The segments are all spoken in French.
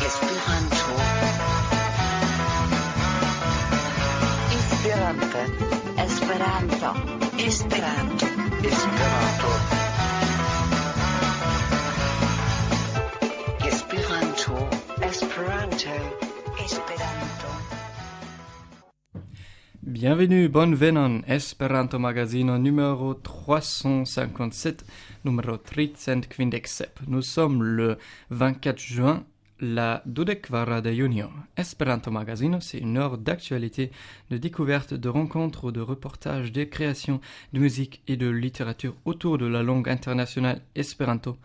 Esperanto. Esperanto. Esperanto. Esperanto. Esperanto. Esperanto. Esperanto. Bienvenue, bonvenon, Esperanto Magazino numéro 357, numéro 357. Nous sommes le 24 juin, la 24 de junio. Esperanto Magazino, c'est une heure d'actualité, de découverte, de rencontres ou de reportages, de création, de musique et de littérature autour de la langue internationale Esperanto,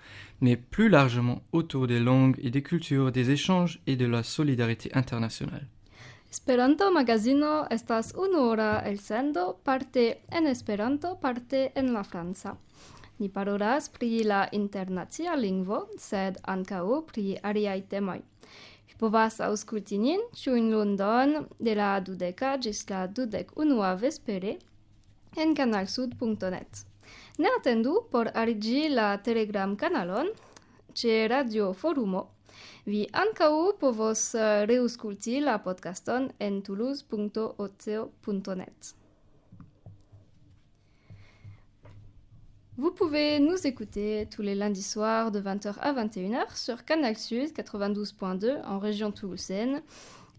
mais plus largement autour des langues et des cultures, des échanges et de la solidarité internationale. Esperanto Magazino estas unua elsendo, parte en Esperanto, parte en la franca. Ni parolas pri la internacia lingvo, sed ankaŭ pri aliaj temoj. Vi povas aŭskulti nin ĉiujn lundon de la 20 ĝis la 21 vespere en kanalsud.net. Ne atendu por aliĝi la Telegram-kanalon ĉe Radio Forumo. Vi ankaŭ povos reaŭskulti la podcaston en toulouse.oceo.net. Vous pouvez nous écouter tous les lundis soirs de 20h à 21h sur Canal Sud 92.2 en région toulousaine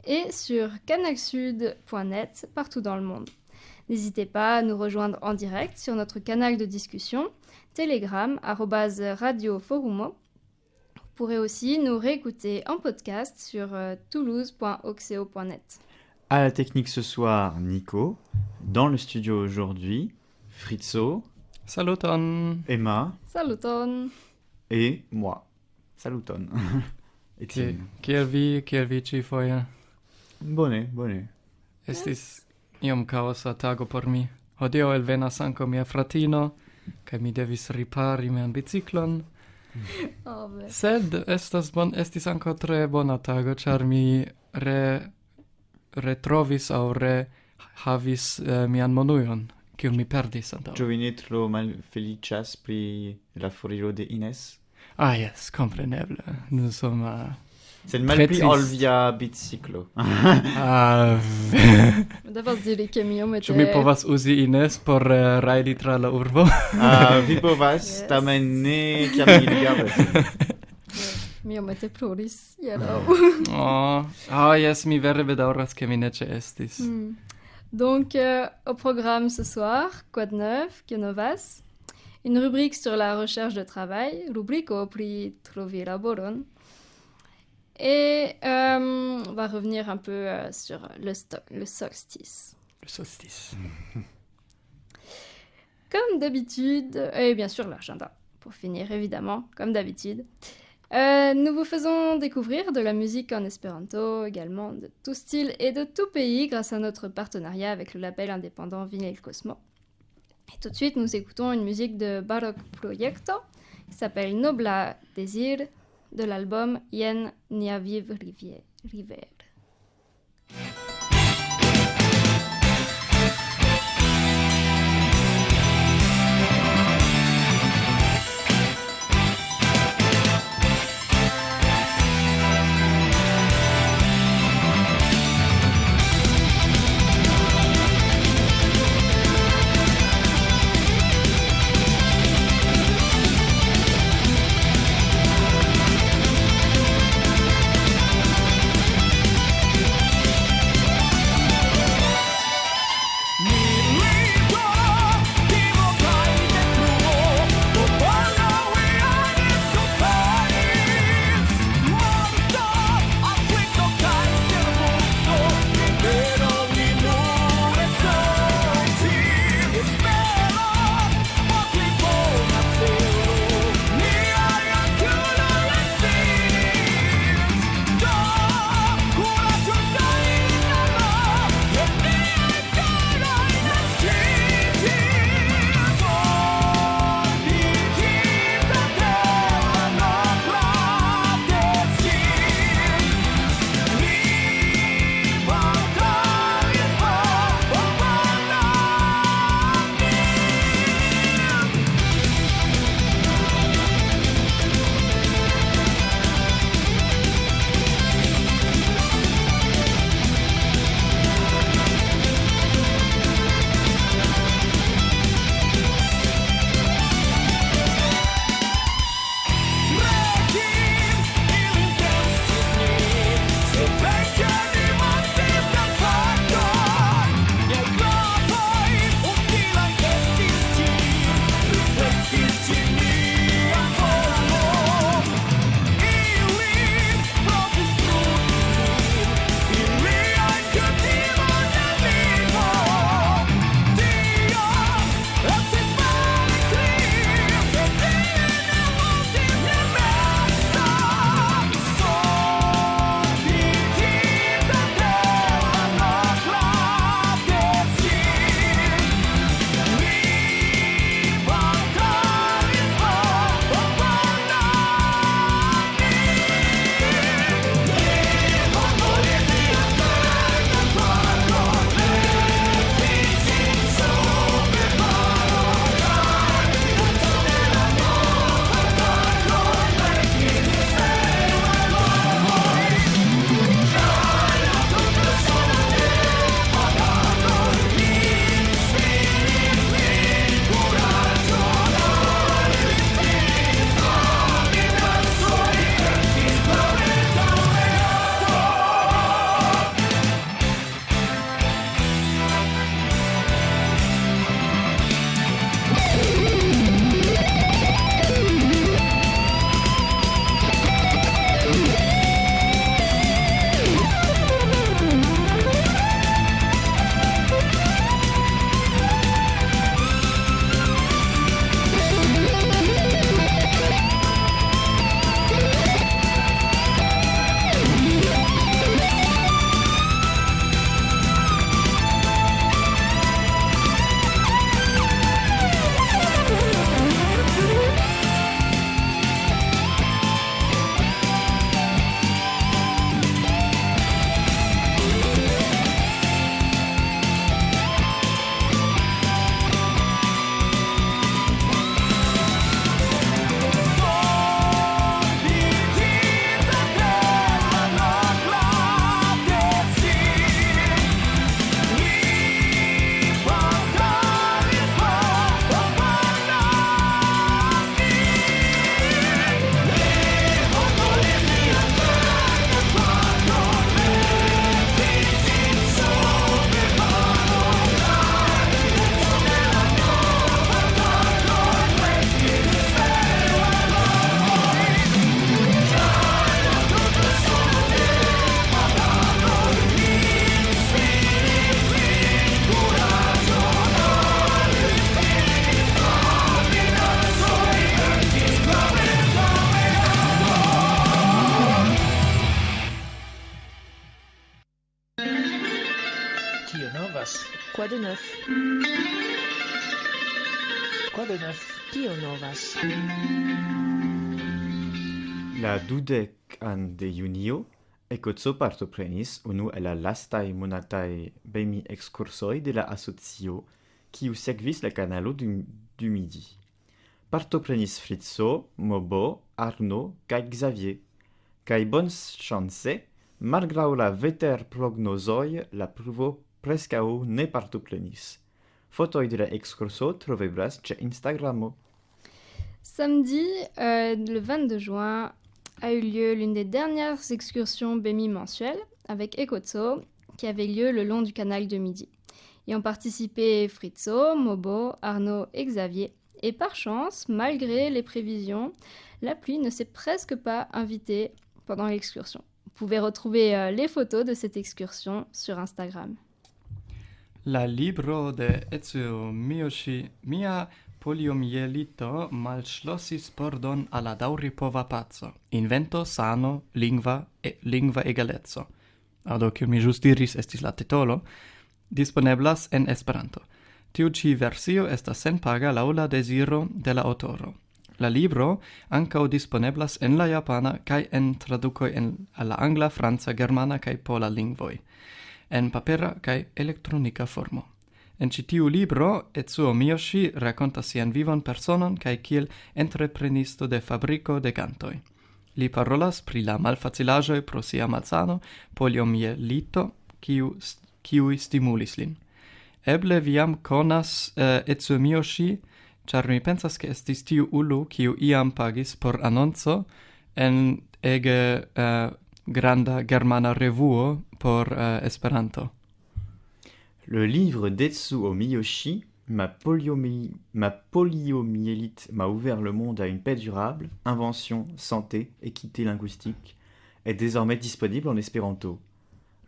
et sur canalsud.net partout dans le monde. N'hésitez pas à nous rejoindre en direct sur notre canal de discussion Telegram @radioforumo. Vous pourrez aussi nous réécouter en podcast sur toulouse.oxeo.net. À la technique ce soir, Nico. Dans le studio aujourd'hui, Fritzo, Saluton! Emma Saluton! et moi. Saluton. Etienne. Kiel vi ci foje? Bone. Estis iom kaosa tago por mi. Hodiaŭ elvenas ankaŭ mia fratino, kaj mi devis ripari mian biciklon. Oh, beh. Sed estis ankaŭ tre bona tago, ĉar mi retrovis aŭ rehavis mian monujon, kiun mi perdis antaŭ. Ĉu vi ne tro malfeliĉas pri la foriro de Ines? Ah, yes, compreneble. Nous sommes... Sed malpli Precis. ol via biciklo. Devas diri ke mi iomete... Ĉu mi povas uzi Ines por rajdi tra la urbo? Vi povas, Yes. tamen ne kiam mi rigardas. Mi iomete ploris hieraŭ. Yes, mi vere bedaŭras ke mi ne ĉeestis. Donc, au programme ce soir, quoi de neuf, que novas? Une rubrique sur la recherche de travail, rubrico pri trovi laboron. Et on va revenir un peu sur le solstice. Le solstice. Comme d'habitude, et bien sûr l'agenda, pour finir évidemment, comme d'habitude. Nous vous faisons découvrir de la musique en espéranto, également de tout style et de tout pays, grâce à notre partenariat avec le label indépendant Vinyl Cosmo. Et tout de suite, nous écoutons une musique de Baroque Proyecto, qui s'appelle Nobla Désir, de l'album Yen Nia Vive River. neuf? Quoi de neuf? Kio novas? La dudekan de junio Ekoco partoprenis unu el la lastaj monataj bemi-ekskursoj de la asocio, kiu sekvis la kanalo du Midi. Partoprenis Fritzo, Mobo, Arno kaj Xavier. Kaj bonŝance, malgraŭ la veterprognozoj, la pluvo preskaŭ ne partoprenis. Fotoj de la ekskurso troveblas ĉe Instagramo. Samedi, le 22 juin, a eu lieu l'une des dernières excursions BEMI mensuelles avec Ekoco qui avait lieu le long du canal de Midi. Y ont participé Fritzo, Mobo, Arnaud et Xavier. Et par chance, malgré les prévisions, la pluie ne s'est presque pas invitée pendant l'excursion. Vous pouvez retrouver les photos de cette excursion sur Instagram. La libro de Etsuo Miyoshi Mia poliomielito malŝlosis pordon alla daŭripova paco, invento sano, lingva egaleco. Do kiu mi ĵus diris estis la titolo, disponeblas en Esperanto. Tiu ĉi versio estas senpaga laŭ la deziro de la aŭtoro. La libro ankaŭ disponeblas en la japana kaj en tradukoj en la angla, franca, germana kaj pola lingvoj, en papera kaj elektronika formo. En ĉi tiu libro, Etsuo Miyoshi rakontas sian vivon personon kaj kiel entreprenisto de fabriko de gantoj. Li parolas pri la malfacilaĵoj pro sia malsano, poliomielito, kiuj stimulis lin. Eble vi jam konas Etsuo Miyoshi, ĉar mi pensas ke estis tiu ulu, kiu iam pagis por anonco en ege granda germana revuo por Esperanto. Le livre d'Etsuo Miyoshi, ma poliomyélite m'a ouvert le monde à une paix durable, invention, santé, équité linguistique, est désormais disponible en espéranto.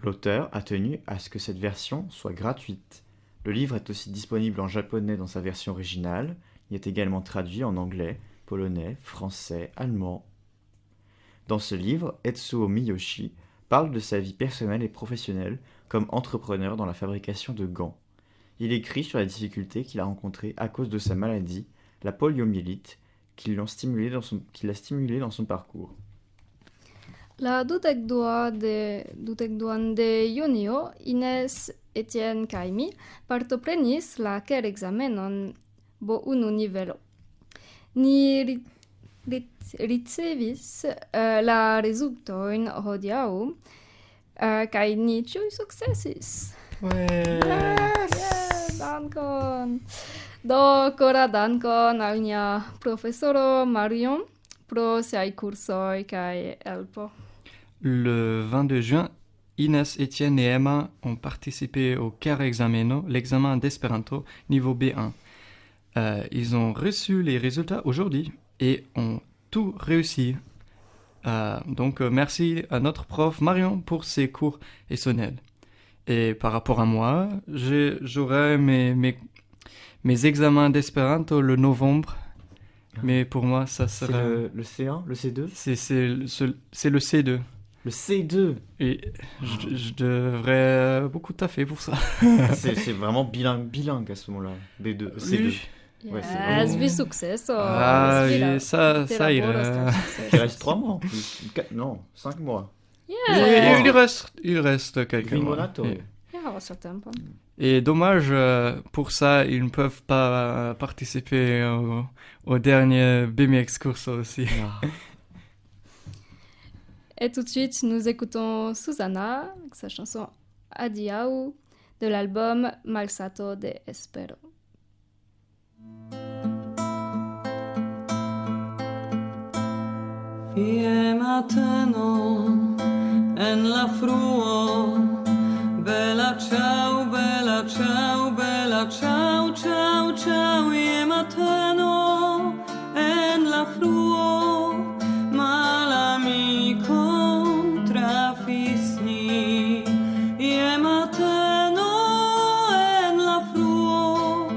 L'auteur a tenu à ce que cette version soit gratuite. Le livre est aussi disponible en japonais dans sa version originale. Il est également traduit en anglais, polonais, français, allemand. Dans ce livre, Etsuo Miyoshi parle de sa vie personnelle et professionnelle comme entrepreneur dans la fabrication de gants. Il écrit sur la difficulté qu'il a rencontrée à cause de sa maladie, la poliomyélite, qui l'a stimulé dans son parcours. La dudekduan de junio, Ines, Etienne kaj mi partoprenis la kerekzamenon B1 nivelo. Ni ricevis la rezultojn hodiaŭ, kaj ni ĉiuj sukcesis. Dankon! Do, kora dankon al nia profesoro Marion pro siaj kursoj kaj helpo. Le 22 juin, Inès, Étienne et Emma ont participé au Kerexameno, l'examen d'espéranto niveau B1. Ils ont reçu les résultats aujourd'hui et ont tout réussi. Donc merci à notre prof Marion pour ses cours et son aide. Et par rapport à moi, j'aurai mes examens d'espéranto le novembre. Mais pour moi, ça sera... C'est le C1, le C2 C'est le C2. Le C2 Et je devrais beaucoup taffer pour ça. C'est vraiment bilingue à ce moment-là. B2, C2. Ouais, c'est Yes, vraiment... vi successo. Oui, ça ira. Il reste 3 mois en plus. 5 mois. Yeah. Il reste quelques mois. Vimonato. Et dommage, pour ça, ils ne peuvent pas participer au dernier BMX Curso aussi. Et tout de suite, nous écoutons Susanna, avec sa chanson Adiau de l'album Malsato de Espero. Ie mateno en la fruo, bella ciao, bella ciao, bella ciao, ciao, ciao. Ie mateno en la fruo, malamico trafisni. Ie mateno en la fruo,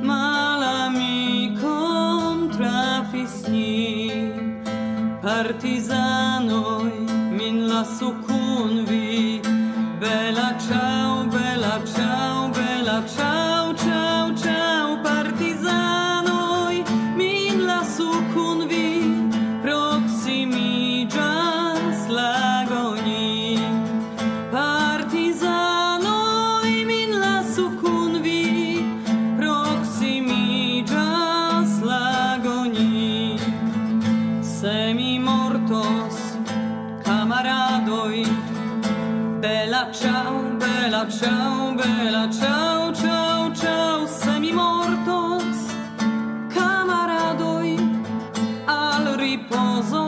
malamico trafisni. Partisanoi min lasso con vi, bella ciao, bella ciao, bella ciao. bella ciao, ciao, ciao, semimortos, camaradoi, al riposo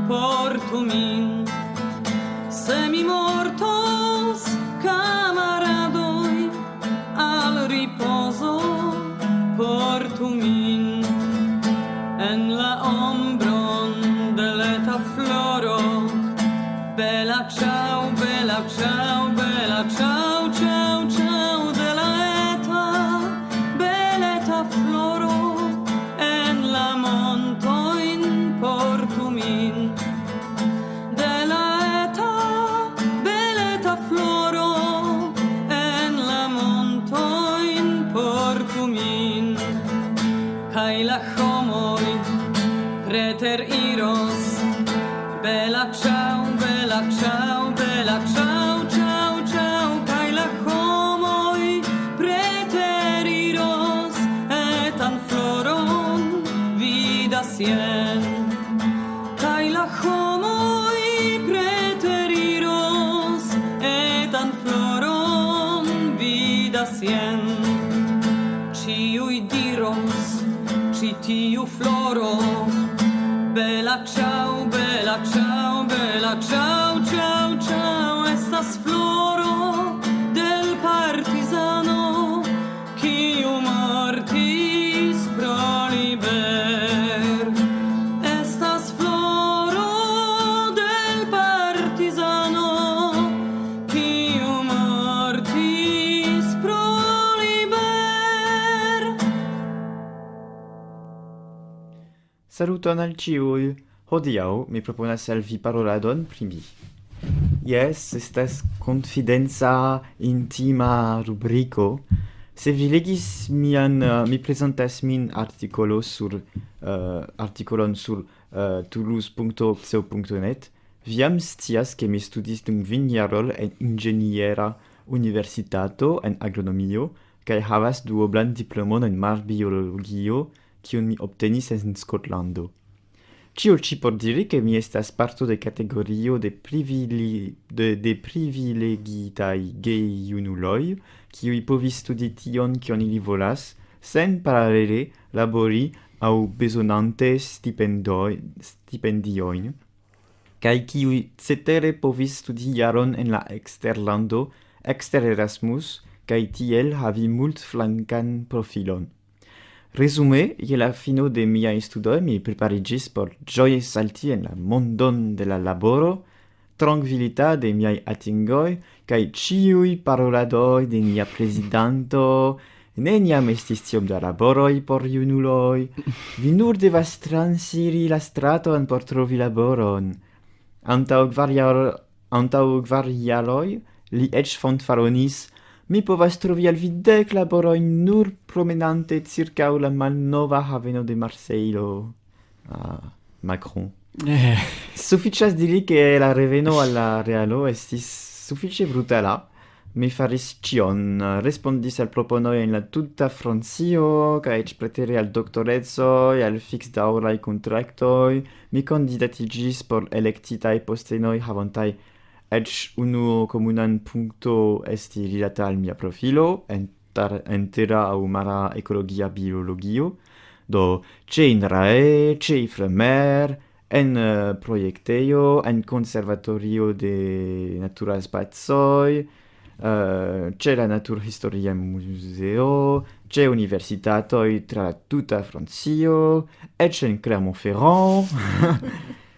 portumin. Semimortos, camaradoi, al riposo portumin. En la ombron de l'eta floro, bella ciao, bella ciao, bella ciao, ciao, ciao, de la belleta floro, en la monto in portumin. De la belleta floro, en la monto in portumin. Kai la homoi preter iros, bella ciao, bella ciao, bella ciao, ciao, ciao, kai la homoi preter iros, etan floron vidas jen. Kai la homoi preter iros, etan floron vidas jen. Ciui diros, ci tiu floro, bella ciao, bella ciao, bella ciao, ciao, ciao, estas floro del partisano, quiu mortis pro liber. Estas floro del partisano, quiu mortis pro liber. Saluton al ciui! Hodiaŭ mi proponas al vi paroladon pri mi. Jes, estas confidenza intima rubrico. Se vi legis mi prezentas min artikolon sur toulouse.oceo.net, vi jam scias ke mi studis dum 20 jaroj en inĝeniera universitato en agronomio kaj havas duoblan diplomon en marbiologio, kiun mi obtenis en Skotlando. Ĉio ĉi por diri ke mi estas parto de kategorio de privilegitaj gejunuloj, kiuj povis studi tion, kion ili volas, sen paralele labori aŭ bezonante stipendiojn, kaj kiuj cetere povis studi jaron en la eksterlando, ekster Erasmus, kaj tiel havi multflankan profilon. Resume, je la fino de miaj studoj mi prepariĝis por ĝoje salti en la mondon de la laboro, trankvilita de miaj atingoj kaj ĉiuj paroladoj de nia prezidanto. Neniam estis tiom da laboroj por junuloj. Vi nur devas transiri la straton por trovi laboron. Antaŭ kvar jaroj li eĉ fondfaronis: mi povas trovi al vi 10 laborojn nur promenante cirkaŭ la malnova haveno de Marsejlo. Macron. Sufiĉas diri ke la reveno al la realo estis sufiĉe brutala. Mi faris ĉion, respondis al proponoj en la tuta Francio, kaj eĉ pretere al doktorecoj, al fiksdaŭraj kontraktoj. Mi kandidatiĝis por elektitaj postenoj havantaj eĉ unu komunan punkto esti rilata al mia profilo en tera aŭ mara ekologia biologio, do ĉe INRAE, ĉe IFREMER, en projektejo, en konservatorio de naturaj spacoj, ĉe la Naturhistoria Muzeo, ĉe universitatoj tra la tuta Francio, eĉ en Clermont-Ferrand.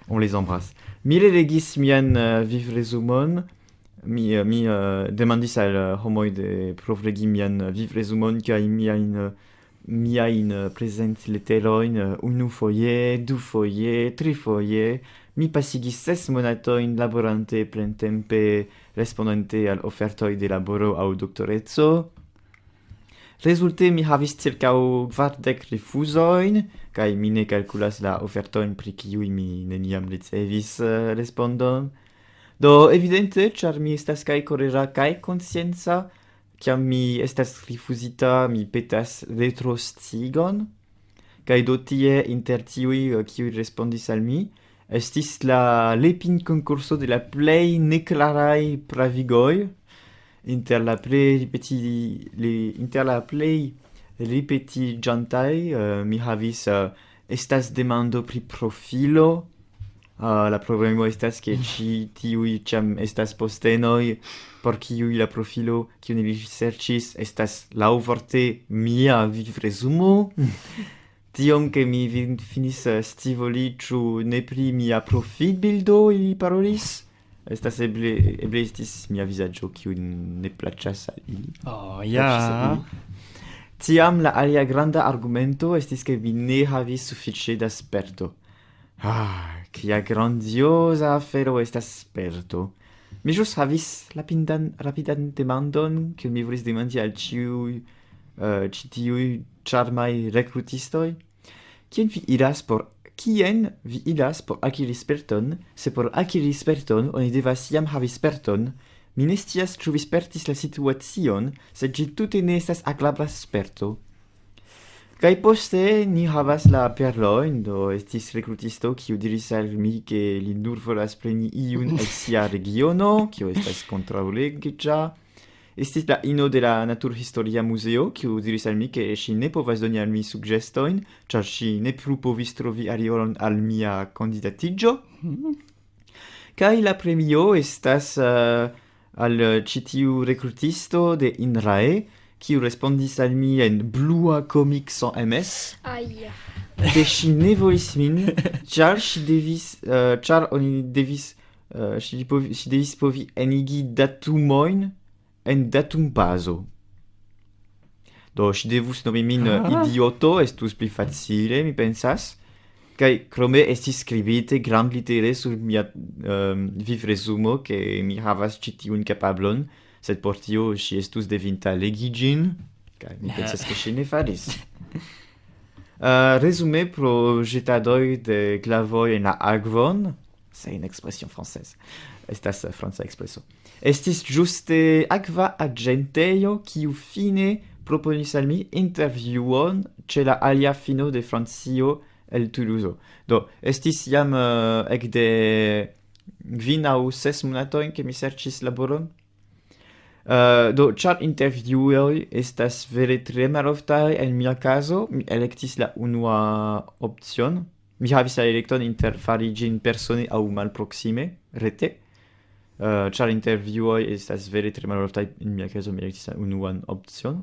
On les embrasse. Mi relegis mian vivresumon. Mi demandis al homoj de provregi mian vivresumon kaj miajn prezentleterojn unufoje, dufoje, trifoje. Mi pasigis 6 monatojn laborante plentempe, respondante al ofertoj de laboro aŭ doktoreco. Rezulte mi havis cirkaŭ 40 rifuzojn, kaj mi ne kalkulas la ofertojn pri kiuj mi neniam ricevis respondon. Do evidente, ĉar mi estas kaj kolera kaj konscienca, kiam mi estas rifuzita, mi petas retroscigon, kaj do tie inter tiuj kiuj respondis al mi, estis la lepin konkurso de la plej neklaraj pravigoj. inter la plej ripetiĝantaj mi havis estas demando pri profilo. La problemo estas ke ĉi tiuj ĉiam estas postenoj por kiuj la profilo kiun ili serĉis estas laŭvorte mia vivresumo. Tiom ke mi finis scivoli ĉu ne pri mia profilbildo ili parolis. Estas eble estis mia vizaĝo kiu ne plaĉas al ili. Ja. Tiam la alia granda argumento estis ke vi ne havis sufiĉe da sperto. Kia grandioza afero estas sperto. Mi ĵus havis rapidan demandon, kiun mi volis demandi al ĉi tiuj ĉarmaj rekrutistoj. Kien vi iras por akiri sperton, se por akiri sperton oni devas jam havi sperton? Mi ne scias ĉu vi spertis la situacion, sed ĝi tute ne estas agrabla sperto. Kaj poste ni havas la perlojn, do estis rekrutisto kiu diris al mi ke li nur volas preni iun el sia regiono, kio estas kontraŭleĝa. Estis la ino de la Naturhistoria Muzeo, kiu diris al mi ke ŝi ne povas doni al mi sugestojn, ĉar ŝi ne plu povis trovi ariolon al mia kandidatiĝo. Kaj la premio estas al ĉi tiu rekrutisto de INRAE, kiu respondis al mi en blua comic sans MS, ke ŝi ne volis min, ĉar ŝi devis povi enigi datumojn en datumbazo. Do ŝi devus nomi min idioto, estus pli facile, mi pensas. Kaj krome estis skribite grandlitere sur mia vivresumo, ke mi havas ĉi tiun kapablon, sed por tio ŝi estus devinta legi ĝin, kaj mi pensas ke ŝi ne faris. Resume pro jetadoj de glavoj en la akvon, c'est une expression française. Estas franca expreso. Estis ĝuste akva agentejo, kiu fine proponis al mi intervjuon ĉe la alia fino de Francio el Toulouse. Do, estis jam ekde 5 aŭ 6 monatojn ke mi serĉis laboron. Do, ĉar intervjuoj estas vere tre maloftaj en mia kazo, mi elektis la unua opcion. Mi havis la elekton inter fari ĝin persone aŭ malproksime, rete. Ĉar intervjuoj estas vere tre maloftaj, en mia kazo mi elektis la unuan opcion.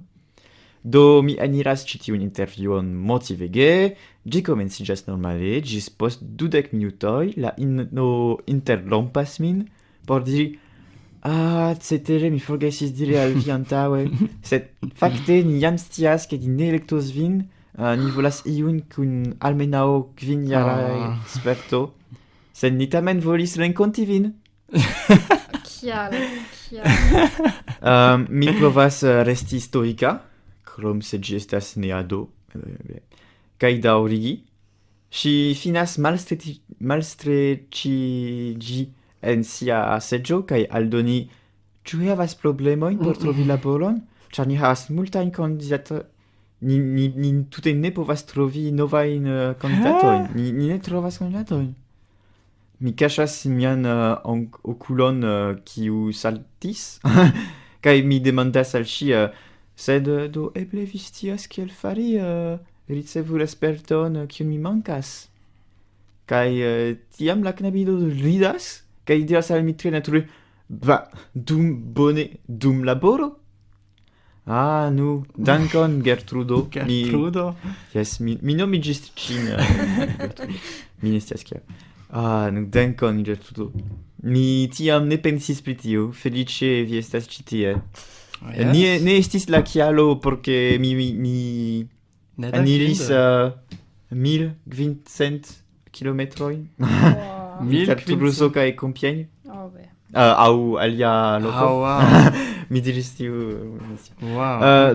Do mi eniras ĉi tiun intervjuon motivege, ĝi komenciĝas normale, ĝis post 20 minutoj la ino interrompas min por diri: cetere mi forgesis diri al vi antaŭe, sed fakte ni jam scias ke ni ne elektos vin, ni volas iun kun almenaŭ 5-jaraj sperto, sed ni tamen volis renkonti vin. Kial. Mi provas resti stoika, krom se ĝi estas neado, kaj daŭrigi. Ŝi finas malstreĉiĝi en sia seĝo kaj aldoni: ĉu vi havas problemojn por trovi laboron? Ĉar ni havas multajn kandidatojn. Ni tute ne povas trovi novajn kandidatojn. Ni ne trovas kandidatojn. Mi kaŝas mian okulon kiu saltis, kaj mi demandas al ŝi: sed do eble vi scias kiel fari ricevu la sperton kiun mi mankas? Kaj tiam la knabino ridas kaj diras al mi tre nature: dum laboro? Nu, dankon Gertrudo. Gertrudo? Yes, mi nomiĝis ŝin Gertrudo. Mi ne scias kiel. Dankon Gertrudo. Mi tiam ne pensis pri tio. Feliĉe vi estas ĉi tie. Ne estis la kialo por ke mi eniris 1500 kilometrojn inter Toulouse kaj Compiègne. Aŭ alia loko. Mi diris tiu.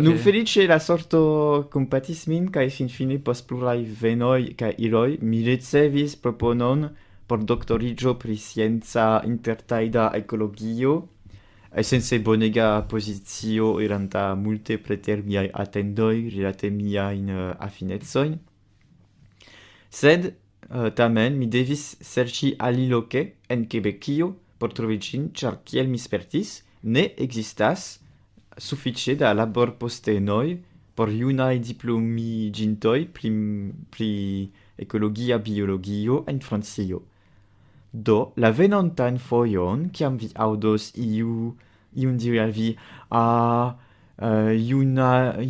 Nu feliĉe la sorto kompatis min kaj finfine post pluraj venoj kaj iroj mi ricevis proponon por doktoriĝo pri scienca intertajda ekologio, esence bonega pozicio iranta multe preter miaj atendoj rilate miajn afinecojn. Sed tamen mi devis serĉi aliloke en Quebekio por trovi ĝin, ĉar kiel mi spertis, ne existas sufiĉe da laborpostenoj por junaj diplomiĝintoj pri ekologia biologio en Francio. Do, la venontan fojon, kiam vi aŭdos iun diri al vi,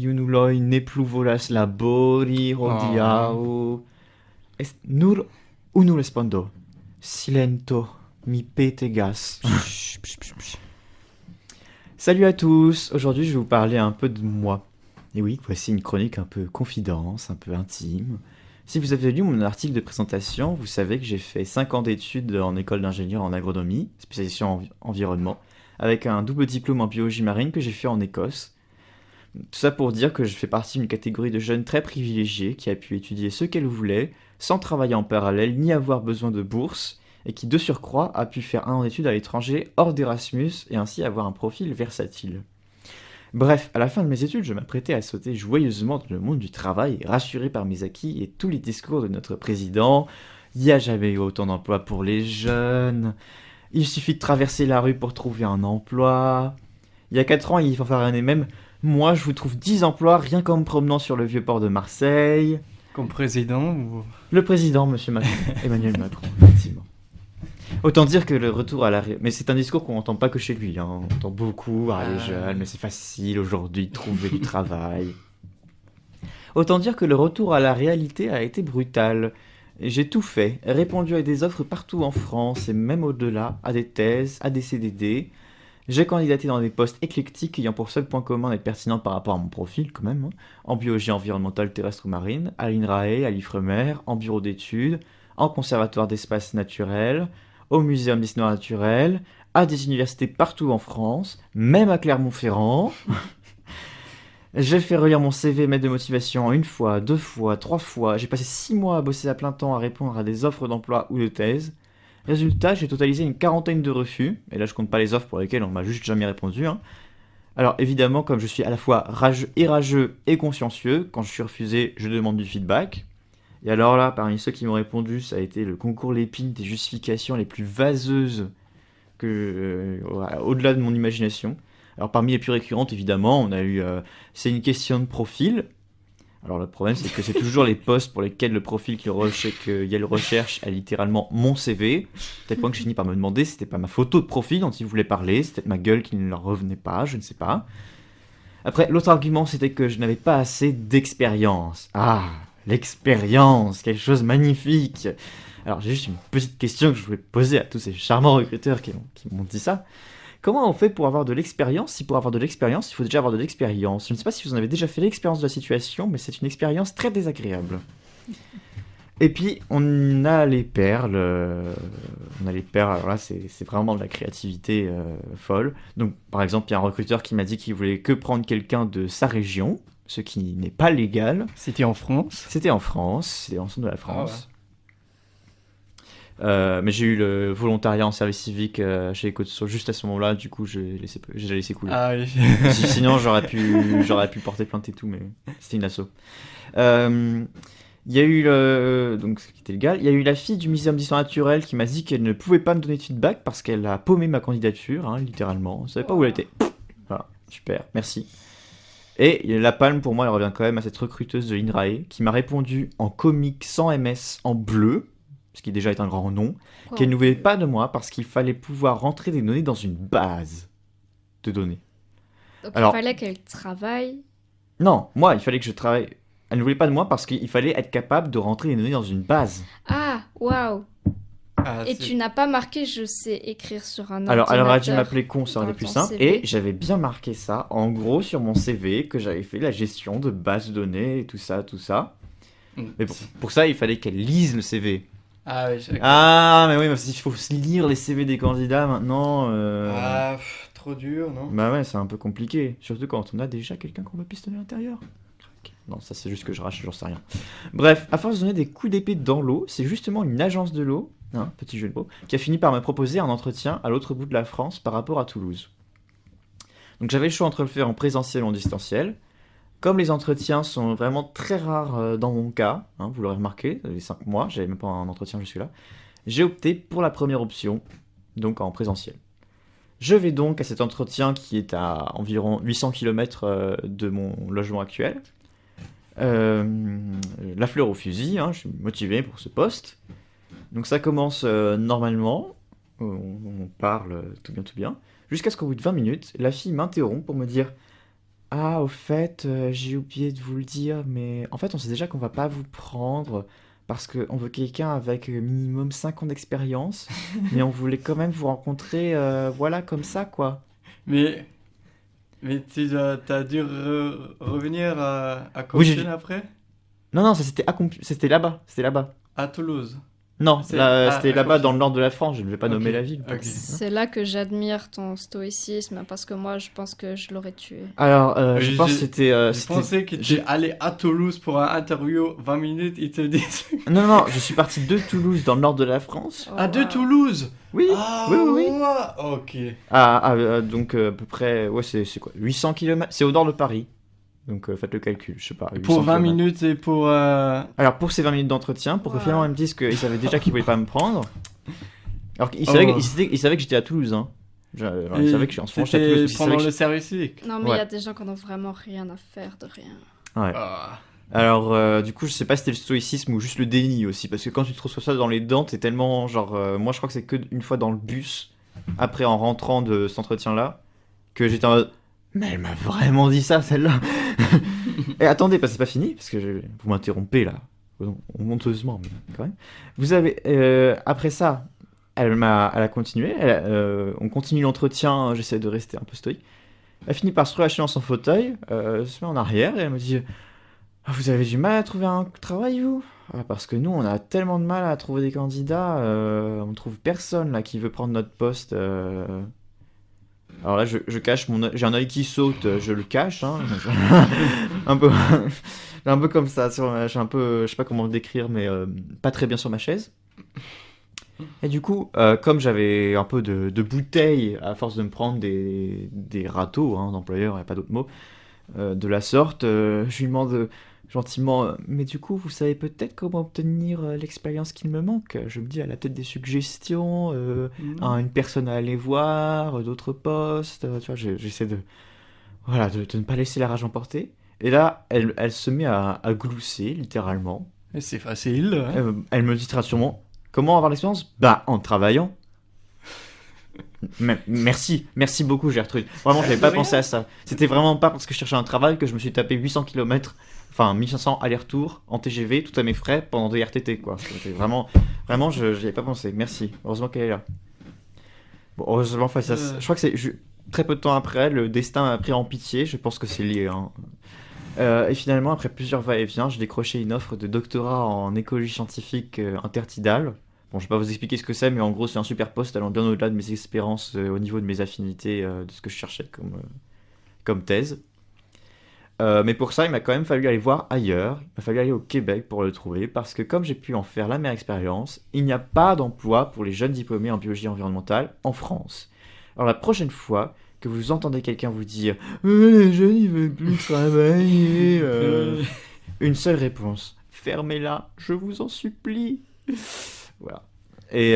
junuloj ne plu volas labori hodiaŭ, nur unu respondo. Silento, mi petegas. Salut à tous, aujourd'hui je vais vous parler un peu de moi. Et oui, voici une chronique un peu confidence, un peu intime. Si vous avez lu mon article de présentation, vous savez que j'ai fait 5 ans d'études en école d'ingénieur en agronomie, spécialisation en environnement, avec un double diplôme en biologie marine que j'ai fait en Écosse. Tout ça pour dire que je fais partie d'une catégorie de jeunes très privilégiés qui a pu étudier ce qu'elle voulait, sans travailler en parallèle ni avoir besoin de bourse, et qui de surcroît a pu faire 1 an d'études à l'étranger hors d'Erasmus et ainsi avoir un profil versatile. Bref, à la fin de mes études, je m'apprêtais à sauter joyeusement dans le monde du travail, rassuré par mes acquis et tous les discours de notre président. Il n'y a jamais eu autant d'emplois pour les jeunes. Il suffit de traverser la rue pour trouver un emploi. Il y a 4 ans, il faut faire un même. Moi, je vous trouve 10 emplois rien qu'en me promenant sur le vieux port de Marseille. Comme président ou... Le président, monsieur Macron. Emmanuel Macron, effectivement. Autant dire que le retour à la... Mais c'est un discours qu'on n'entend pas que chez lui. On entend beaucoup, les jeunes, mais c'est facile aujourd'hui de trouver du travail. Autant dire que le retour à la réalité a été brutal. J'ai tout fait, répondu à des offres partout en France et même au-delà, à des thèses, à des CDD. J'ai candidaté dans des postes éclectiques ayant pour seul point commun d'être pertinent par rapport à mon profil quand même, en biologie environnementale terrestre ou marine, à l'INRAE, à l'IFREMER, en bureau d'études, en conservatoire d'espaces naturels, au muséum d'histoire naturelle, à des universités partout en France, même à Clermont-Ferrand. J'ai fait relire mon CV et mettre de motivation 1 fois, 2 fois, 3 fois. J'ai passé 6 mois à bosser à plein temps à répondre à des offres d'emploi ou de thèse. Résultat, j'ai totalisé une 40aine de refus. Et là, je compte pas les offres pour lesquelles on m'a juste jamais répondu. Alors évidemment, comme je suis à la fois rageux et consciencieux, quand je suis refusé, je demande du feedback. Et alors là, parmi ceux qui m'ont répondu, ça a été le concours Lépine des justifications les plus vaseuses au-delà de mon imagination. Alors parmi les plus récurrentes, évidemment, on a eu c'est une question de profil. Alors le problème, c'est que c'est toujours les postes pour lesquels le profil qu'il y a le recherche est littéralement mon CV. À tel point que je finis par me demander si c'était pas ma photo de profil dont ils voulaient parler, c'était ma gueule qui ne leur revenait pas, je ne sais pas. Après, l'autre argument, c'était que je n'avais pas assez d'expérience. L'expérience, quelque chose de magnifique. Alors j'ai juste une petite question que je voulais poser à tous ces charmants recruteurs qui m'ont dit ça. Comment on fait pour avoir de l'expérience si pour avoir de l'expérience, il faut déjà avoir de l'expérience? Je ne sais pas si vous en avez déjà fait l'expérience de la situation, mais c'est une expérience très désagréable. Et puis on a les perles. Alors là c'est vraiment de la créativité folle. Donc par exemple, il y a un recruteur qui m'a dit qu'il voulait que prendre quelqu'un de sa région, ce qui n'est pas légal. C'était en France? C'était en France, c'était en centre de la France. Mais j'ai eu le volontariat en service civique chez Ecotso juste à ce moment-là, du coup j'ai laissé couler. Ah oui. Sinon j'aurais pu porter plainte et tout, mais c'était une asso. Il y a eu donc ce qui était légal. Il y a eu la fille du muséum d'histoire naturelle qui m'a dit qu'elle ne pouvait pas me donner de feedback parce qu'elle a paumé ma candidature, littéralement. Je savais pas où elle était. Voilà, super, merci. Et la palme pour moi, elle revient quand même à cette recruteuse de l'INRAE qui m'a répondu en comique sans MS en bleu, ce qui déjà est un grand nom, qu'elle ne voulait pas de moi parce qu'il fallait pouvoir rentrer des données dans une base de données. Donc Alors, il fallait qu'elle travaille. Non, moi, il fallait que je travaille. Elle ne voulait pas de moi parce qu'il fallait être capable de rentrer des données dans une base. Ah, waouh. Et c'est... tu n'as pas marqué je sais écrire sur un Alors, ordinateur. elle aurait dû m'appeler con, ça aurait dans été plus ton simple. CV. Et j'avais bien marqué ça, en gros, sur mon CV, que j'avais fait la gestion de bases de données et tout ça. Mais bon, pour ça, il fallait qu'elle lise le CV. Ah oui, Ah, mais oui, il faut lire les CV des candidats maintenant. trop dur, non? Bah ouais, c'est un peu compliqué. Surtout quand on a déjà quelqu'un qu'on veut pistonner à l'intérieur. Non, ça c'est juste que je râche, j'en sais rien. Bref, à force de donner des coups d'épée dans l'eau, c'est justement une agence de l'eau, petit jeu de mots, qui a fini par me proposer un entretien à l'autre bout de la France par rapport à Toulouse. Donc j'avais le choix entre le faire en présentiel ou en distanciel. Comme les entretiens sont vraiment très rares dans mon cas, vous l'aurez remarqué, les 5 mois, j'avais même pas un entretien jusque-là, j'ai opté pour la première option, donc en présentiel. Je vais donc à cet entretien qui est à environ 800 km de mon logement actuel. La fleur au fusil, hein, je suis motivé pour ce poste. Donc ça commence normalement, on parle tout bien, jusqu'à ce qu'au bout de 20 minutes, la fille m'interrompt pour me dire « Ah, au fait, j'ai oublié de vous le dire, mais en fait on sait déjà qu'on va pas vous prendre parce qu'on veut quelqu'un avec minimum 5 ans d'expérience, mais on voulait quand même vous rencontrer, voilà, comme ça, quoi. » Mais t'as dû revenir à Oui, Compiègne après? Non, ça c'était là-bas, À Toulouse. Non, C'était là-bas Compiègne. dans le nord de la France, je ne vais pas Ok, nommer la ville. ok. C'est là que j'admire ton stoïcisme, parce que moi, je pense que je l'aurais tué. Alors, je Oui, pense que j'ai- c'était... Je pensais que tu allé à Toulouse pour un interview 20 minutes, ils te disent... Non, je suis parti de Toulouse, dans le nord de la France. Oh, Ah, de wow. Toulouse. Oui, Ah, oui. ouais, ok. Donc à peu près, ouais, c'est quoi 800 km, c'est au nord de Paris. Donc faites le calcul, je sais pas. 800 Pour 20 kilomètres. minutes et pour... Alors pour ces 20 minutes d'entretien, pour que Wow. finalement ils me disent qu'ils savaient déjà qu'ils voulaient pas me prendre. Alors qu'ils Oh. savaient, ils savaient que j'étais à Toulouse, hein. Alors, ils savaient que je suis en France, j'étais à Toulouse. C'était Ils pendant savaient le service civique. Non, mais il y Ouais. a des gens qui n'ont vraiment rien à faire de rien. Ouais. Ah. Alors du coup, je sais pas si c'était le stoïcisme ou juste le déni aussi, parce que quand tu te reçois ça dans les dents, t'es tellement genre, moi je crois que c'est que une fois dans le bus, après en rentrant de cet entretien-là, que j'étais en mode, mais elle m'a vraiment dit ça celle-là. Et attendez, parce que c'est pas fini, parce que vous m'interrompez là, honteusement, mais quand même. Vous avez, après ça, elle a continué, on continue l'entretien, j'essaie de rester un peu stoïque. Elle finit par se relâcher dans son fauteuil, se met en arrière et elle me dit, ah, vous avez du mal à trouver un travail, vous? Ah, parce que nous, on a tellement de mal à trouver des candidats, on trouve personne là qui veut prendre notre poste. Alors là, je cache j'ai un œil qui saute, je le cache, hein. un peu comme ça. Je suis un peu, je sais pas comment le décrire, mais pas très bien sur ma chaise. Et du coup, comme j'avais un peu de bouteilles à force de me prendre des râteaux, hein, d'employeur, il n'y a pas d'autre mot, de la sorte, je lui demande gentiment, mais du coup, vous savez peut-être comment obtenir l'expérience qu'il me manque? Je me dis, elle a peut-être des suggestions, une personne à aller voir, d'autres postes, tu vois, j'essaie de ne pas laisser la rage emporter. Et là, elle se met à glousser, littéralement. Mais c'est facile. Hein. Elle me dit très sûrement, comment avoir l'expérience? Bah, en travaillant. Merci beaucoup Gertrude. Vraiment, j'avais pas pensé à ça. C'était vraiment pas parce que je cherchais un travail que je me suis tapé 800 km, enfin 1500 aller-retour en TGV, tout à mes frais pendant des RTT, quoi. C'était vraiment, je n'y avais pas pensé. Merci. Heureusement qu'elle est là. Bon, heureusement, face à je crois que c'est très peu de temps après, le destin m'a pris en pitié. Je pense que c'est lié. Hein. Et finalement, après plusieurs va-et-vient, j'ai décroché une offre de doctorat en écologie scientifique intertidale. Bon, je vais pas vous expliquer ce que c'est, mais en gros, c'est un super poste allant bien au-delà de mes expériences au niveau de mes affinités, de ce que je cherchais comme thèse. Mais pour ça, il m'a quand même fallu aller voir ailleurs. Il m'a fallu aller au Québec pour le trouver, parce que comme j'ai pu en faire la meilleure expérience, il n'y a pas d'emploi pour les jeunes diplômés en biologie environnementale en France. Alors la prochaine fois que vous entendez quelqu'un vous dire « Les jeunes, ils veulent plus travailler », une seule réponse. Fermez-la, je vous en supplie. Voilà. Et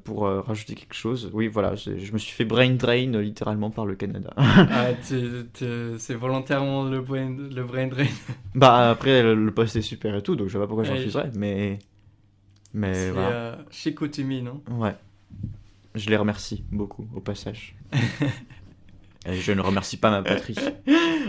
pour rajouter quelque chose, oui, voilà, je me suis fait brain drain littéralement par le Canada. Ah, c'est volontairement le brain drain. Bah après, le poste est super et tout, donc je sais pas pourquoi je Ouais. refuserais, mais C'est voilà. chez Kotimi, non? Ouais. Je les remercie beaucoup, au passage. Et je ne remercie pas ma patrie.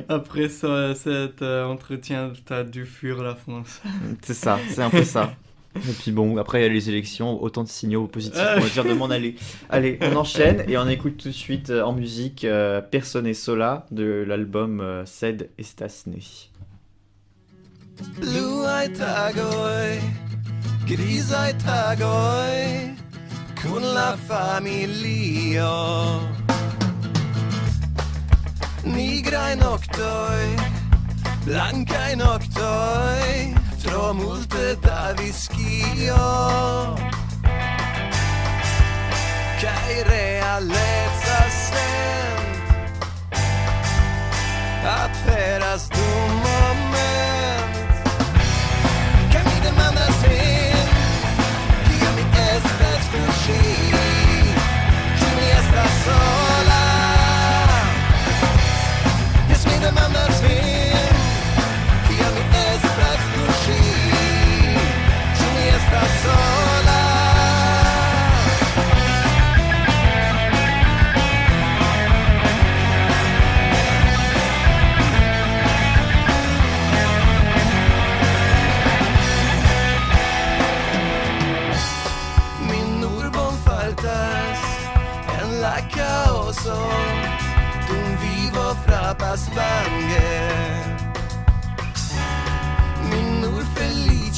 Après ça, cet entretien, t'as dû fuir la France. C'est ça, c'est un peu ça. Et puis bon, après il y a les élections, autant de signaux positifs, on va dire de m'en aller. Allez, on enchaîne et on écoute tout de suite en musique Persone Sola de l'album Sed Estas Ne. Bluaj tagoj, grizaj tagoj, kun la familio. Nigraj noktoj, blankaj noktoj, tro multe da viskio. Kaj realezza sent, aperas dum moment. Kaj mi demandas min, kia mi estas kun ŝi, ĉu mi estas sola?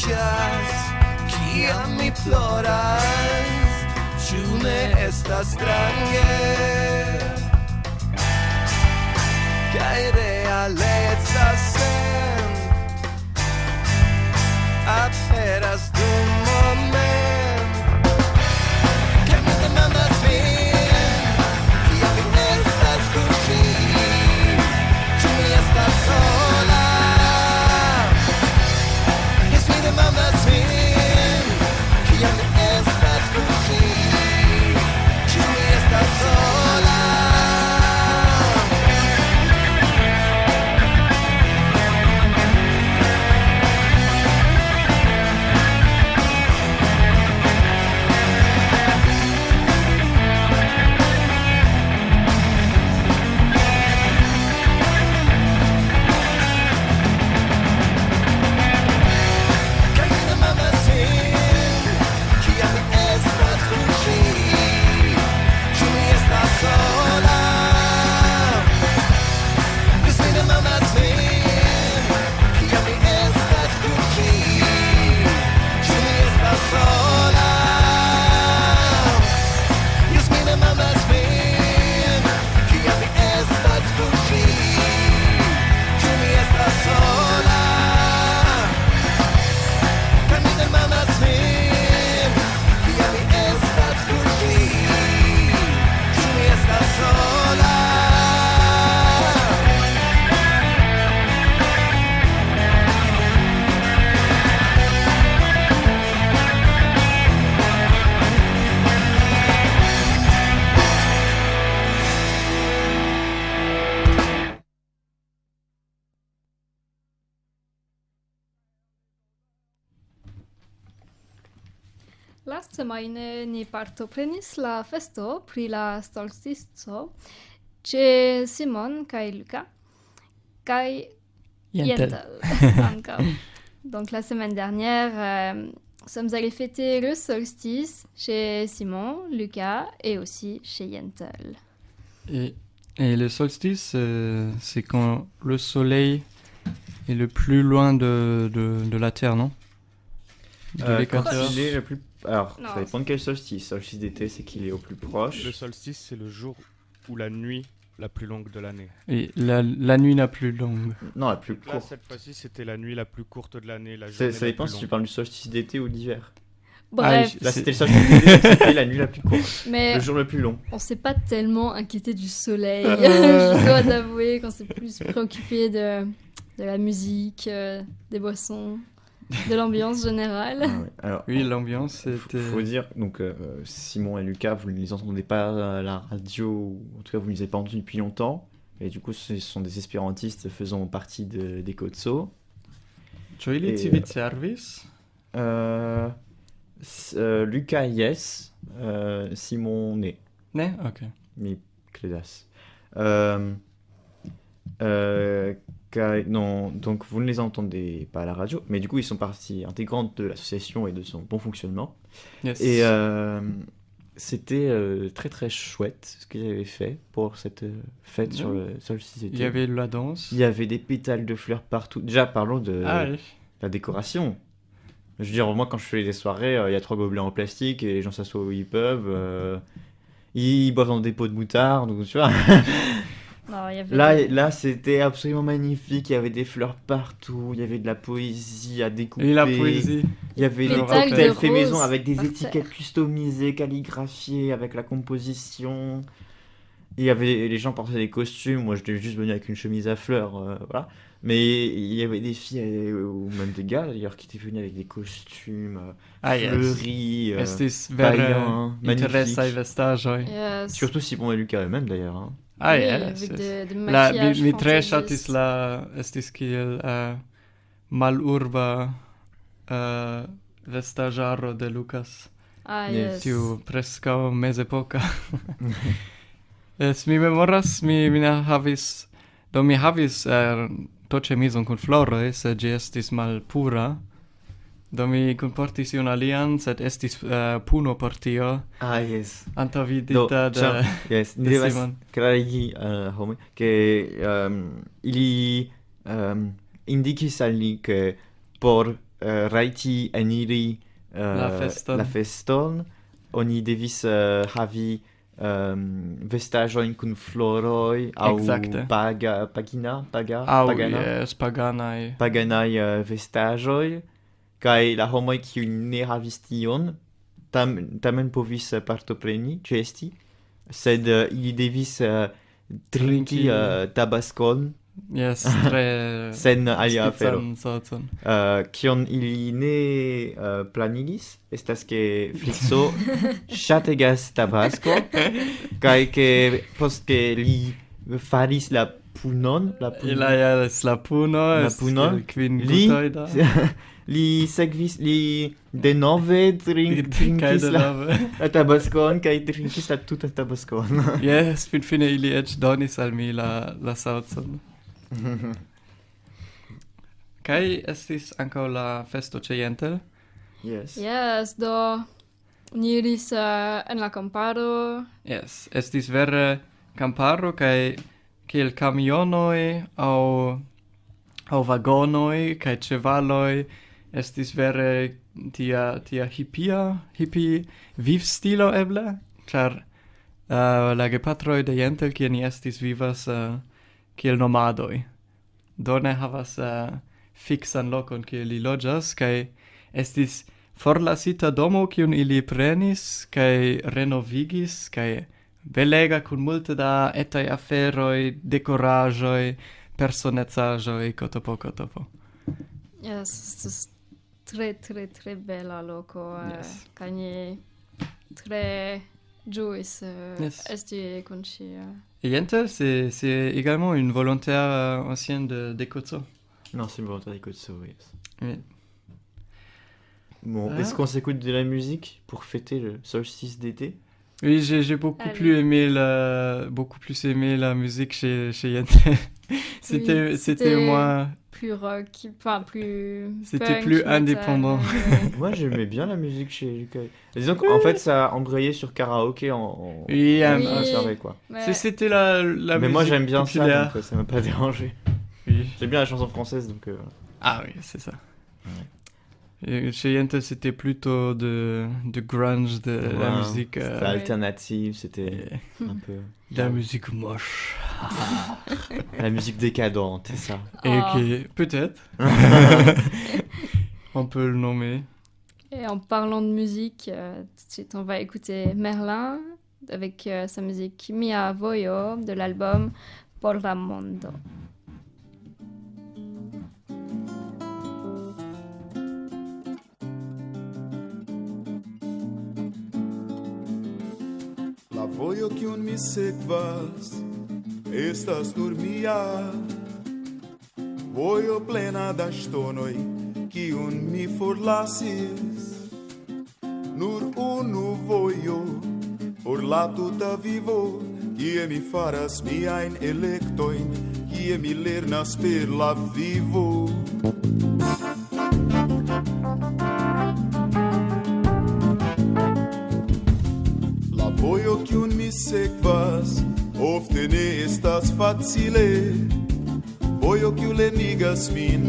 ĉas kiam mi ploras, ĉu ne estas strange? Kaj realeca sent aperas dum moment, kaj mi demandas vin, kiam vi estas kun ŝi, ĉu mi estas sola? Jes, mi demandas vin, kiam vi estas kun ŝi, ĉu mi estas sola? Lastsemajne ni partoprenis la festo pri la solstico ĉe Simon kaj Luca kaj Yentel. ankaŭ. Donc la semaine dernière, nous sommes allés fêter le solstice chez Simon, Lucas et aussi chez Yentel. Et le solstice, c'est quand le soleil est le plus loin de la Terre, non? De Quand l'équateur. il est le plus... Alors, Non, ça dépend de quel solstice. Solstice d'été, c'est qu'il est au plus proche. Le solstice, c'est le jour ou la nuit la plus longue de l'année. Et la nuit la plus longue. Non, la plus Donc là, courte. cette fois-ci, c'était la nuit la plus courte de l'année. La Ça journée ça la dépend plus si tu longue. parles du solstice d'été ou d'hiver. Bref, Là, c'est- c'était le solstice d'été, donc c'était la nuit la plus courte. mais Le jour le plus long. on s'est pas tellement inquiété du soleil. Je dois avouer qu'on s'est plus préoccupé de la musique, des boissons, de l'ambiance générale. Ah ouais. Alors, Oui, l'ambiance faut était... dire, donc Simon et Lucas, vous ne les entendez pas à la radio, ou en tout cas vous ne les avez pas entendus depuis longtemps. Et du coup, ce sont des espérantistes faisant partie des Kotso. Joili Et, civit service? Lucas, yes. Simon, né. Ne? Ok. Mi credas. Non, donc vous ne les entendez pas à la radio, mais du coup ils sont partie intégrante de l'association et de son bon fonctionnement. Yes. Et c'était très très chouette ce qu'ils avaient fait pour cette fête sur le solstice d'été. Il y avait la danse. Il y avait des pétales de fleurs partout. Déjà parlons de Ah oui. la décoration. Je veux dire, moi quand je fais des soirées, il y a 3 gobelets en plastique et les gens s'assoient où ils peuvent. Ils boivent dans des pots de moutarde, donc tu vois. Non, il y avait Là, c'était absolument magnifique. Il y avait des fleurs partout. Il y avait de la poésie à découper. Et la poésie. Il y avait des Pétales cocktails de faits maison roses avec des par étiquettes terre. customisées, calligraphiées, avec la composition. Il y avait les gens portaient des costumes. Moi, j'étais juste venu avec une chemise à fleurs, voilà. Mais il y avait des filles ou même des gars d'ailleurs qui étaient venus avec des costumes Ah yes. fleuris, Estis païens, vere interesaj magnifiques. vestaĵoj. Yes. Surtout Simon et Lucas eux-mêmes d'ailleurs. Hein. Ah Oui, yes. avec yes. de La, maquillage mi tre fantaisiste. ŝatis la estis kiel malurba vestaĵaro de Lucas. Ah, Yes. yes. Tiu preskaŭ mezepoka. Mi memoras, mi ne havis... Do mi havis toĉemizon kun floroj, sed ĝi estis malpura. Do mi kunportis iun alian, sed estis puno por tio, Ah yes. antaŭvidita de... Yes, ni de devas Simon. klarigi al homoj ke ili indikis al ni ke por raiti eniri la feston, oni devis havi vestaĵojn kun floroj aŭ Ekzakte. paganaj vestaĵoj, kaj la homoj kiuj ne havis tion tamen povis partopreni, ĉeesti, sed ili devis trinki tabaskon Yes, tre sen alia afero. spican sorton. Kion ili ne planigis, estas ke Flixo ŝategas Tabasco, kaj ke post ke li faris la punon, La puno, kvin li gutoj da. li sekvis, li denove drinkis la Tabascon kaj drinkis la tutan Tabascon. Yes, finfine ili eĉ donis al mi la salcon. Kaj estis ankaŭ la festo ĉe Jentel? Yes. Yes, do ni iris en la kamparo. Yes, estis vere kamparo kaj kiel kamionoj aŭ vagonoj kaj ĉevaloj estis vere tia hippie vivstilo eble, ĉar la gepatroj de Jentel, kie ni estis, vivas kiel nomadoj. Do ne havas fixan lokon kie li loĝas, kaj estis forlasita domo kiun ili prenis kaj renovigis, kaj belega kun multe da etaj aferoj, dekoraĵoj, personecaĵoj, kotopo. Yes, estis tre bela loko. Yes. Kaj ni tre ĝuis esti kun ŝi. Et Jentel, c'est également une volontaire ancienne de Kotso. Non, c'est une volontaire de Kotso, oui. Oui. Bon, est-ce qu'on s'écoute de la musique pour fêter le solstice d'été? Oui, j'ai beaucoup plus aimé la musique chez Jentel. C'était moins plus rock, enfin plus c'était punk, plus metal, indépendant. Moi, j'aimais bien la musique chez disons qu'en fait, ça a embrayé sur karaoké en soirée, quoi. C'était la mais musique moi, j'aime bien populaire. ça, donc ça m'a pas dérangé. Oui. J'aime bien la chanson française, donc... Ah oui, c'est ça. Et chez Jentel, c'était plutôt de grunge, de la musique... C'était alternative, c'était un peu... De la musique moche. La musique décadente, c'est ça. Et peut-être. On peut le nommer. Et en parlant de musique, tout de suite, on va écouter Merlin avec sa musique Mia Voyo de l'album Portamondo. La vojo kiun mi sekvas estas nur mia, vojo plena da ŝtonoj kiun mi forlasis. Nur unu vojo por la tuta vivo, kie mi faras miajn elektojn, kie mi lernas per la vivo. Vojo kiun mi sekvas ofte ne estas facile, vojo kiu lenigas min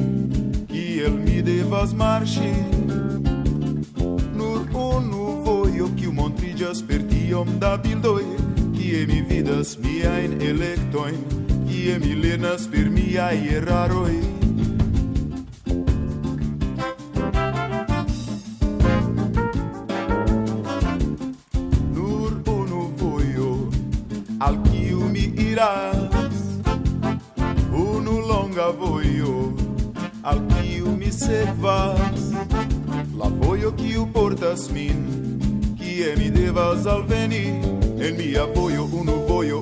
kiel mi devas marŝi. Nur unu vojo kiu montriĝas per tiom da bildoj, kie mi vidas miajn elektojn, kie mi lernas per miaj eraroj. Al kiu mi iras, unu longa vojo, al kiu mi sekvas, la vojo kiu portas min, kie mi devas alveni, en mia vojo unu vojo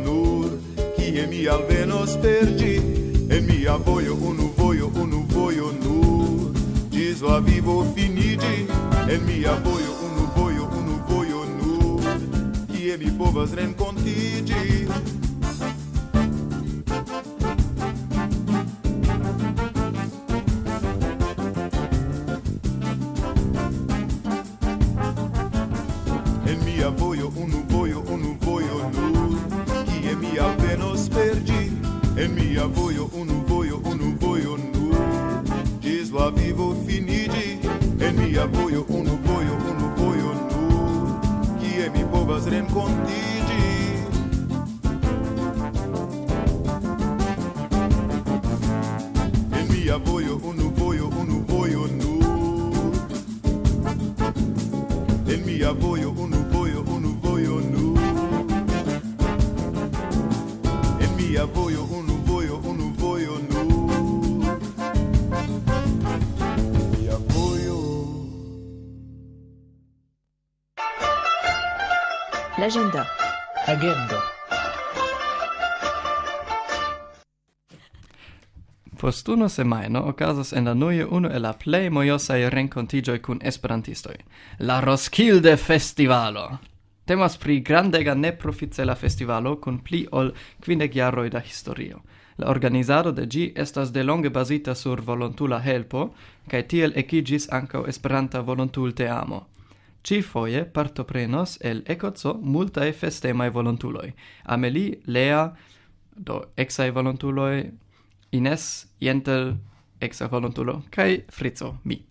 nur, kie mi alvenos per ĝi, en mia vojo unu vojo nur, ĝis la vivo finiĝi, en mia vojo unu vojo nur, kie mi povas renkontiĝi. En mia vojo unu vojo nur, kie mi alvenos per ĝi, en mia vojo unu vojo nur, ĝis la vivo voglio, unu voglio, unu voglio nu. E mia voglio, unu voglio, unu voglio nu. Mia voglio. L'agenda. Agenda. Post unu semajno okazas en la noje unu el la plej mojosaj renkontiĝoj kun esperantistoj, la Roskilde Festivalo. Temas pri grandega neproficela festivalo kun pli ol 50 jaroj da historio. La organizado de ĝi estas delonge bazita sur volontula helpo, kaj tiel ekiĝis ankaŭ Esperanta volontulteamo. Ĉi-foje partoprenos el Ekoco multaj festemaj volontuloj. Amelie, Lea, do eksaj volontuloj, Ines, Jentel, exa volontulo, kai Fritzo, mi.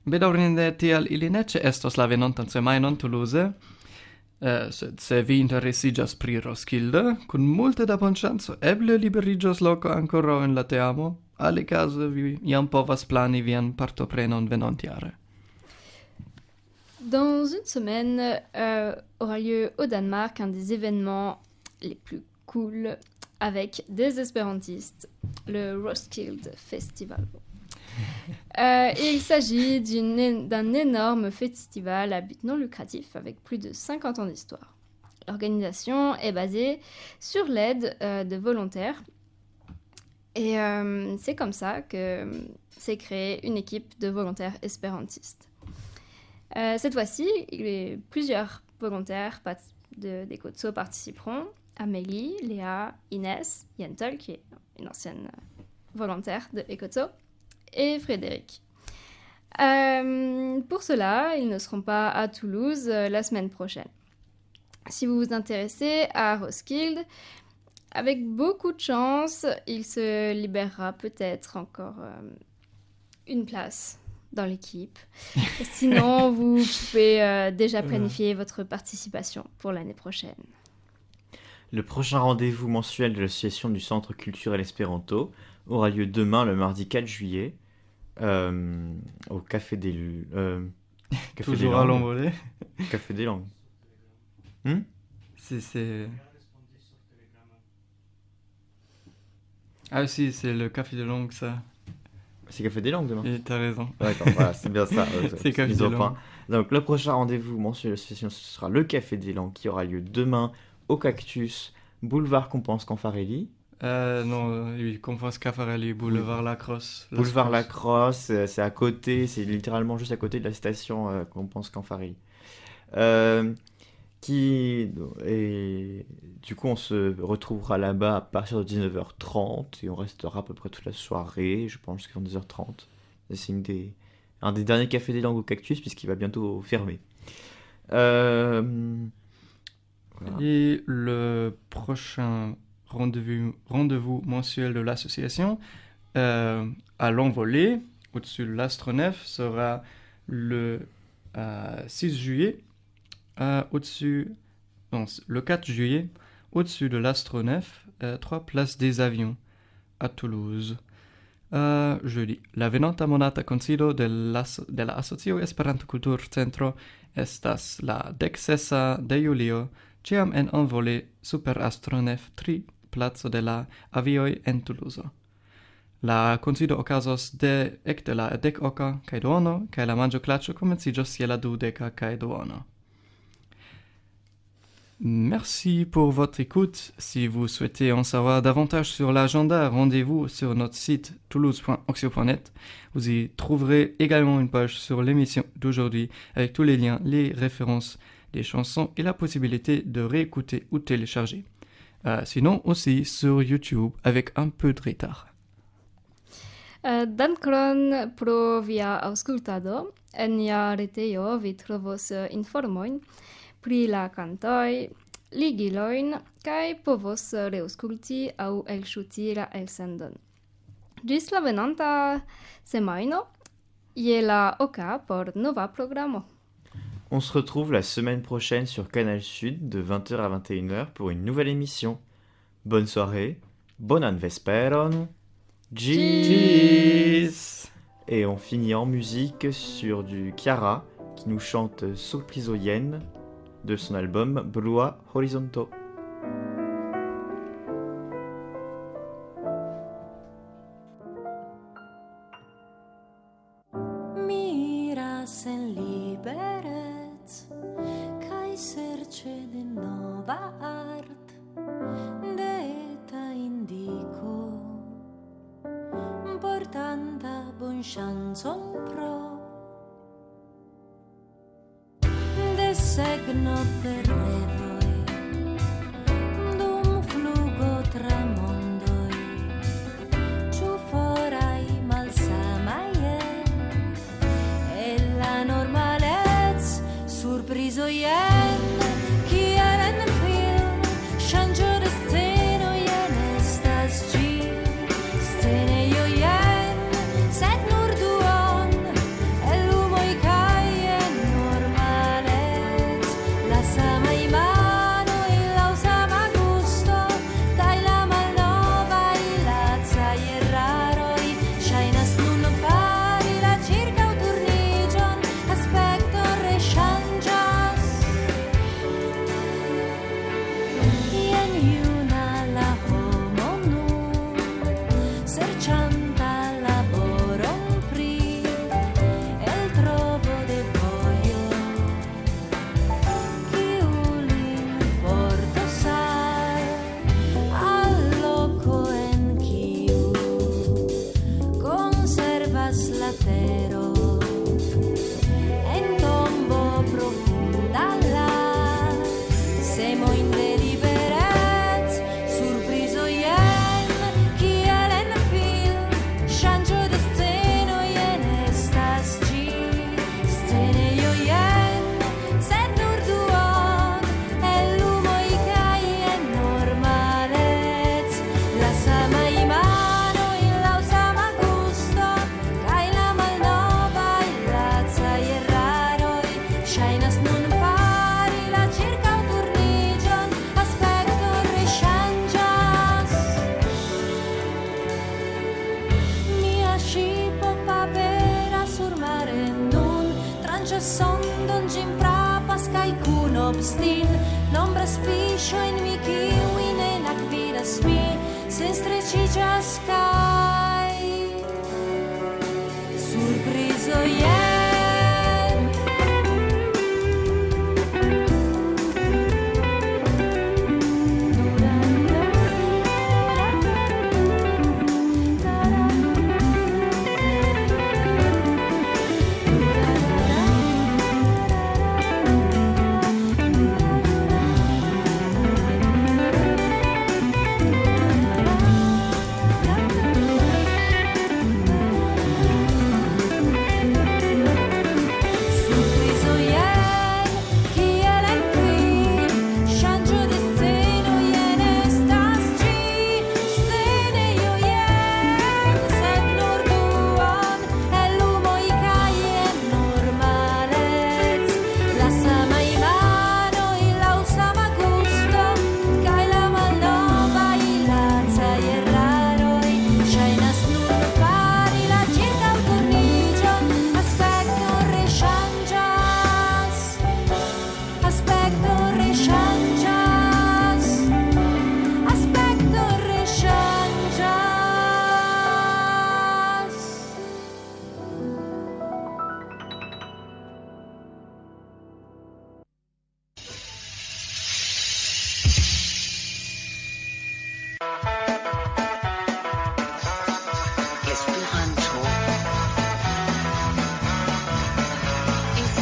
Bedaŭrinde tial ili ne ĉeestos la venontan semajnon Toulouse, sed se vi interesiĝas pri Roskilde, kun multe da bonŝanco eble liberiĝos loko ankoraŭ en la teamo, alikaze vi jam povas plani vian partoprenon venontjare. Dans une semaine aura lieu au Danemark un des événements les plus cool avec des espérantistes, le Roskilde Festival. Il s'agit d'un énorme festival à but non lucratif avec plus de 50 ans d'histoire. L'organisation est basée sur l'aide de volontaires et c'est comme ça que s'est créée une équipe de volontaires espérantistes. Cette fois-ci, plusieurs volontaires d'Ecozo participeront. Amélie, Léa, Inès, Jentel, qui est une ancienne volontaire de Ecozo, et Frédéric. Pour cela, ils ne seront pas à Toulouse la semaine prochaine. Si vous vous intéressez à Roskilde, avec beaucoup de chance, il se libérera peut-être encore une place dans l'équipe. Sinon, vous pouvez déjà planifier votre participation pour l'année prochaine. Le prochain rendez-vous mensuel de l'association du Centre culturel Espéranto aura lieu demain, le mardi 4 juillet, au Café des... Café Toujours des à Langues. l'envolée. Café des Langues. C'est... Ah si, c'est le Café des Langues, ça. C'est Café des Langues demain. Et t'as raison. D'accord, voilà, c'est bien ça. C'est Café mise des au Langues. point. Donc le prochain rendez-vous mensuel de l'association, ce sera le Café des Langues qui aura lieu demain au Cactus, boulevard Compense Canfarelli. Non, oui, Compense Canfarelli, boulevard Lacrosse. Boulevard Lacrosse, c'est à côté, c'est littéralement juste à côté de la station Compense Canfarelli. Et du coup, on se retrouvera là-bas à partir de 19h30 et on restera à peu près toute la soirée, je pense jusqu'à 22h30. C'est un des derniers cafés des Langues au Cactus puisqu'il va bientôt fermer. Voilà. Et le prochain rendez-vous mensuel de l'association à l'envolée, au-dessus de l'astronef, sera le 6 juillet, le 4 juillet, au-dessus de l'astronef, 3 places des avions à Toulouse. Jeudi, la venonta monata kunsido de la Asocio Esperanto Kulturcentro estas la 16 de julio, ĉiam en envolée super astronef 3 placo de la avioj en Toulouse. La kunsido okazos ekde la 10 kaj duono, kaj la manĝoklaĉo komenciĝos je la 20 kaj duono. Merci pour votre écoute. Si vous souhaitez en savoir davantage sur l'agenda, rendez-vous sur notre site toulouse.oxio.net. Vous y trouverez également une page sur l'émission d'aujourd'hui avec tous les liens, les références des chansons et la possibilité de réécouter ou télécharger. Sinon aussi sur YouTube avec un peu de retard. Dankon pro via aŭskultado. En nia retejo vi trovos informojn pri la kantoj, ligilojn kaj povos reaŭskulti aŭ elŝuti la elsendon. Ĝis la venonta semajno je la oka por nova programo. On se retrouve la semaine prochaine sur Canal Sud de 20h à 21h pour une nouvelle émission. Bonne soirée, bonan vesperon, Cheers! Et on finit en musique sur du Chiara qui nous chante Surprizo Yen de son album Blua Horizonto. Mira sen liberec, kai serce de nova art, de ta indico, portanta bon chanson pro, de segno per revoi, dum flugo tramondoi, ciu forai malsamaie, e la normalez, surprizo ien, chi era nel film, change de sceno ien estas gi, scene io ien, set nur duon, e lumoi kai e normalez, la sama imano e la usama gusto, kai la malnova e la zai raroi, shainas nun fari la circa un turnigion, aspetto rechangias. Ien iuna la homo nun, sercianta laboron pri, el trovo de voio, chiulin porto sai, al loco en chiu, conservas la tero, en tombo profunda la, semo in deliberez, surprizo ien, chi elen film, change de sceno ien estas gi, scene io ien, sed nur duon, e lumoi kai e normalez, la sama imano in la usama gusto, kai la malnova il razza e raroi, shainas nun fari la circa un turnigion, aspetto rechangias. Mia scipo papera sur mare nun, tranche son don gim prapas kai kun obstin, nombras fisho in mi kiwin en acvidas mi, se strecigas kai, surprizo ien. Surprizo ien, chi elen film, change de sceno ien estas gi, scene io ien, sed nur duon, e lumoi kai e normalez, la sama imano e la usama gusto, kai la malnova e la zai e raroi, shainas nur fari la circa un turnigion, aspetto rechangias, aspetto rechangias, aspetto rechangias.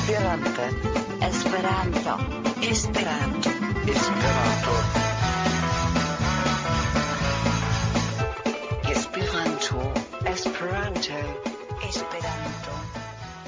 Esperanto, Esperanto, Esperanto.